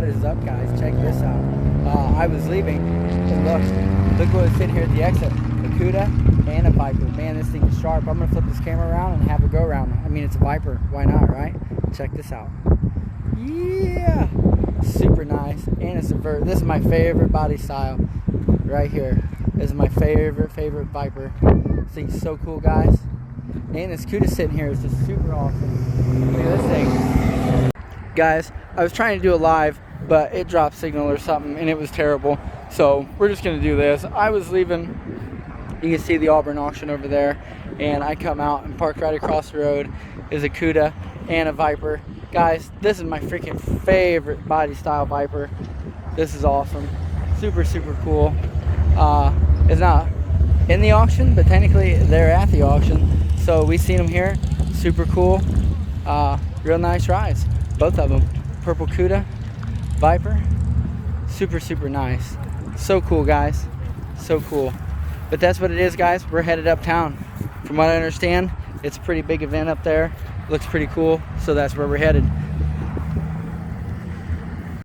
what is up, guys. Check this out. I was leaving, and look what was sitting here at the exit. A Cuda and a Viper. Man, this thing is sharp. I'm gonna flip this camera around and have a go around. I mean, it's a Viper. Why not, right? Check this out. Yeah, super nice. And it's a this is my favorite body style right here. This is my favorite Viper. This thing's so cool, guys. And this Cuda sitting here is just super awesome. Look at this thing. Guys, I was trying to do a live, but it dropped signal or something, and it was terrible. So we're just going to do this. I was leaving. You can see the Auburn auction over there. And I come out and parked right across the road. Is a Cuda and a Viper. Guys, this is my freaking favorite body style Viper. This is awesome. Super, super cool. It's not in the auction, but technically they're at the auction. So we seen them here. Super cool. Real nice rides. Both of them. Purple Cuda, Viper. Super, super nice. So cool, guys. So cool. But that's what it is, guys. We're headed uptown. From what I understand, it's a pretty big event up there. Looks pretty cool. So that's where we're headed.